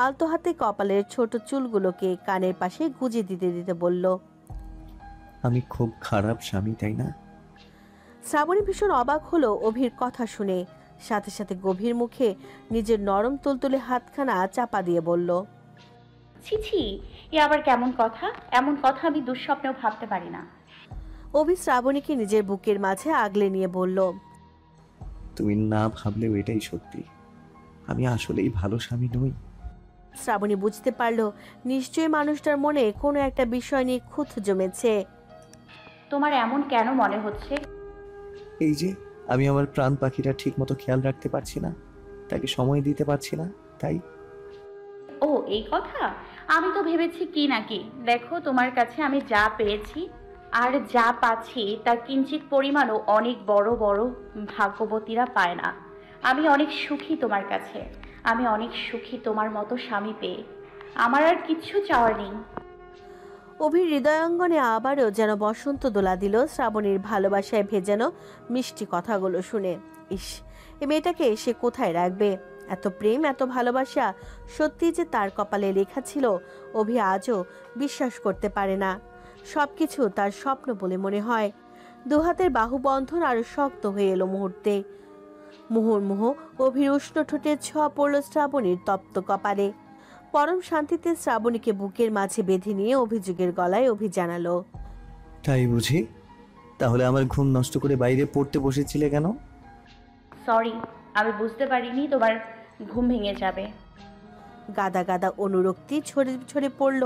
আলতো হাতে কপালের ছোট চুলগুলোকে কানের পাশে গুজে দিতে দিতে বলল, আমি খুব খারাপ স্বামী, তাই না? শ্রাবণী ভীষণ অবাক হলো অভির কথা শুনে। সাথে সাথে গভীর মুখে নিজের নরম তুলতুলে হাতখানা চাপা দিয়ে বলল, ছি ছি, এ আবার কেমন কথা? এমন কথা আমি দুঃস্বপ্নেও ভাবতে পারি না। অভি শ্রাবণীকে নিজের বুকের মাঝে আগলে নিয়ে বলল, তুমি না ভাবলেও এটাই সত্যি, আমি আসলেই ভালো স্বামী নই। শ্রাবণী বুঝতে পারল নিশ্চয়ই মানুষটার মনে কোনো একটা বিষয় নিয়ে খুঁত জমেছে। তোমার এমন কেন মনে হচ্ছে? এই যে আমি আমার প্রাণ পাখিটা ঠিক মতো খেয়াল রাখতে পারছি না, তাকে সময় দিতে পারছি না, তাই। ও এই কথা? আমি তো ভেবেছি কি নাকি। দেখো, তোমার কাছে আমি যা পেয়েছি আর যা পাচ্ছি তার কিঞ্চিত পরিমাণও অনেক বড় বড় ভাগ্যবতীরা পায় না। আমি অনেক সুখী তোমার কাছে, আমি অনেক সুখী তোমার মতো স্বামী পেয়ে। আমার আর কিচ্ছু চাওয়ার নেই। অভির হৃদয়াঙ্গনে আবারও যেন বসন্ত দোলা দিল শ্রাবণীর ভালোবাসায় ভেজানো মিষ্টি কথাগুলো শুনে। ইস, এ মেয়েটাকে সে কোথায় রাখবে? এত প্রেম, এত ভালোবাসা সত্যি যে তার কপালে লেখা ছিল অভি আজও বিশ্বাস করতে পারে না। সবকিছু তার স্বপ্ন বলে মনে হয়। দুহাতের বাহুবন্ধন আরো শক্ত হয়ে এলো মুহূর্তে। মুহুর্মুহ অভির উষ্ণ ঠোঁটের ছোঁয়া পড়ল শ্রাবণীর তপ্ত কপালে। পরম শান্তিতে শ্রাবণীকে বুকের মাঝে বেঁধে নিয়ে অভিযোগের গলায় অভি জানালো, তাই বুঝি? তাহলে আমার ঘুম নষ্ট করে বাইরে পড়তে বসেছিলে কেন? সরি, আমি বুঝতে পারিনি তোমার ঘুম ভেঙে যাবে। গাদা গাদা অনুরক্তি ছড়ে ছড়ে পড়ল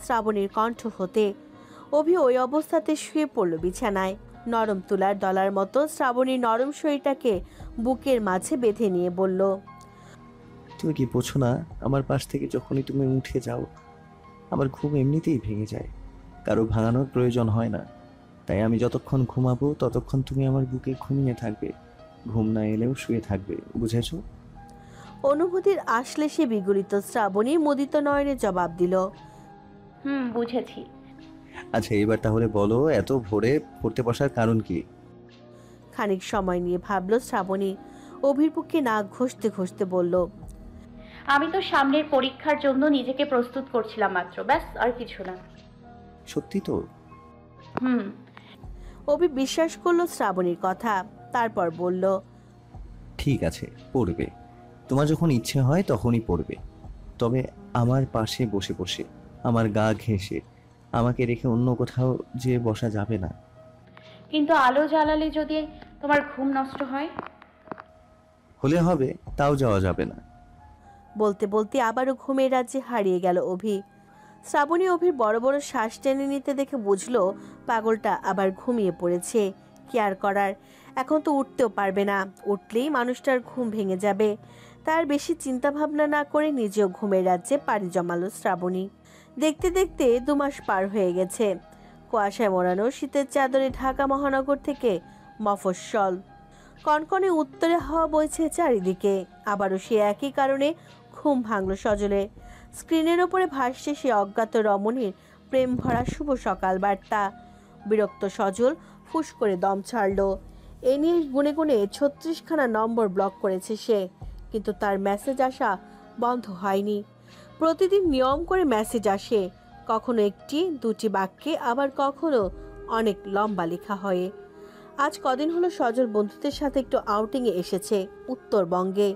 শ্রাবণীর কণ্ঠ হতে। অভি ওই অবস্থাতে শুয়ে পড়ল বিছানায়। নরম তুলার দলার মতো শ্রাবণীর নরম শরীরটাকে বুকের মাঝে বেঁধে নিয়ে বলল, তুমি কি বোঝো না, আমার পাশ থেকে যখনই তুমি উঠে যাও আমার ঘুম এমনিতেই ভেঙে যায়, কারো ভাঙানোর প্রয়োজন হয় না। তাই আমি যতক্ষণ ঘুমাবো ততক্ষণ তুমি আমার বুকে ঘুমিয়ে থাকবে, ঘুম না এলেও শুয়ে থাকবে, বুঝেছো? অনুভূতির আসলে সে বিগলিত শ্রাবণী মুদিত নয়নে জবাব দিল, বুঝেছি। আচ্ছা, এবার তাহলে বলো, এত ভোরে পড়তে বসার কারণ কি? খানিক সময় নিয়ে ভাবল শ্রাবণী। অভির বুকে নাক ঘষতে ঘষতে বলল, আমি তো সামনের পরীক্ষার জন্য নিজেকে প্রস্তুত করছিলাম মাত্র, ব্যাস আর কিছু না। সত্যি তো? হুম। অভি বিশ্বাস করলো শ্রাবণীর কথা, তারপর বলল, ঠিক আছে, পড়বে। তোমার যখন ইচ্ছে হয় তখনই পড়বে, তবে আমার পাশে বসে বসে, আমার গা ঘেঁষে। আমাকে রেখে অন্য কোথাও যে বসা যাবে না। কিন্তু আলো জ্বালালে যদি তোমার ঘুম নষ্ট হয়? হলে হবে, তাও যাওয়া যাবে না। বলতে বলতে আবারও ঘুমের রাজ্যে হারিয়ে গেল অভি। শ্রাবণী অভির বড় বড় শ্বাস টেনে নিতে দেখে বুঝলো পাগলটা আবার ঘুমিয়ে পড়েছে। কি আর করার, এখন তো উঠতেও পারবে না, উঠলেই মানুষটার ঘুম ভেঙে যাবে। তার বেশি চিন্তা ভাবনা না করে নিজেও ঘুমের রাজ্যে পাড়ি জমালো শ্রাবণী। দেখতে দেখতে 2 মাস পার হয়ে গেছে। কুয়াশায় মোড়ানো শীতের চাদরে ঢাকা মহানগর থেকে মফস্বল। কনকনে উত্তরে হাওয়া বইছে চারিদিকে। আবারও সে একই কারণে ঘুম ভাঙল সজলের। স্ক্রিনের ওপরে ভাসছে সে অজ্ঞাত রমণীর প্রেম ভরা শুভ সকাল বার্তা। বিরক্ত সজল ফুস করে দম ছাড়ল। এ নিয়ে গুনে গুনে 36খানা নম্বর ব্লক করেছে সে, কিন্তু তার মেসেজ আসা বন্ধ হয়নি। প্রতিদিন নিয়ম করে মেসেজ আসে, কখনো 1-2টি বাক্যে, আবার কখনো অনেক লম্বা লেখা হয়। আজ কদিন হলো সজল বন্ধুদের সাথে একটু আউটিংয়ে এসেছে উত্তরবঙ্গে।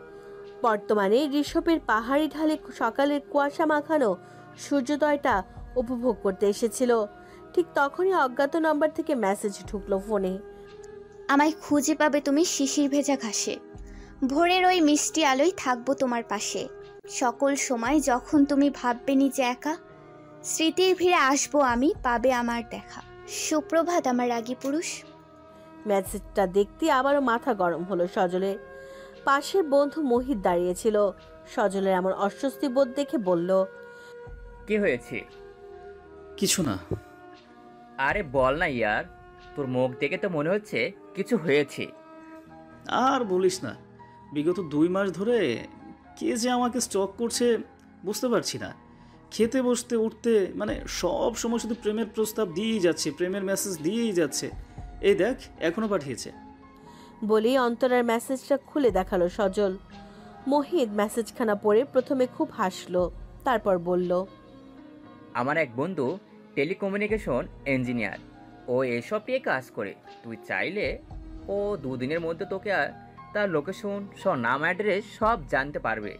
বর্তমানে ঋষভের পাহাড়ি ঢালে সকালের কুয়াশা মাখানো সূর্যোদয়টা উপভোগ করতে এসেছিল। ঠিক তখনই অজ্ঞাত নাম্বার থেকে মেসেজ ঢুকলো ফোনে। আমায় খুঁজে পাবে তুমি শিশির ভেজা ঘাসে, ভোরের ওই মিষ্টি আলোয় থাকবো তোমার পাশে, সকল সময় যখন তুমি ভাববে নিজে একা, স্মৃতির ভিড়ে আসবো আমি, পাবে আমার দেখা, সুপ্রভাত আমার রাগী পুরুষ। মেসেজটা দেখতে আবারও মাথা গরম হলো সজলের। পাশে বন্ধু মোহিত দাঁড়িয়েছিল। সজলের এমন অস্বস্তি বোধ দেখে বলল, কি হয়েছে? কিছু না। আরে বল না ইয়ার, তোর মুখ দেখে তো মনে হচ্ছে কিছু হয়েছে। আর বলিস না, বিগত 2 মাস ধরে কে যে আমাকে স্টক করছে বুঝতে পারছি না। খেতে বসতে উঠতে মানে সব সময় শুধু প্রেমের প্রস্তাব দিয়েই যাচ্ছে, প্রেমের মেসেজ দিয়েই যাচ্ছে। এই দেখ, এখনো পাঠিয়েছে। বলেই অন্তরার মেসেজটা খুলে দেখালো সজল। মোহিত মেসেজখানা পড়ে প্রথমে খুব হাসলো, তারপর বলল, আমার এক বন্ধু টেলিকমিউনিকেশন ইঞ্জিনিয়ার, ও এসব নিয়ে কাজ করে। তুই চাইলে ও 2 দিনের মধ্যে তোকে তার লোকেশন সব নাম অ্যাড্রেস সব জানতে পারবে।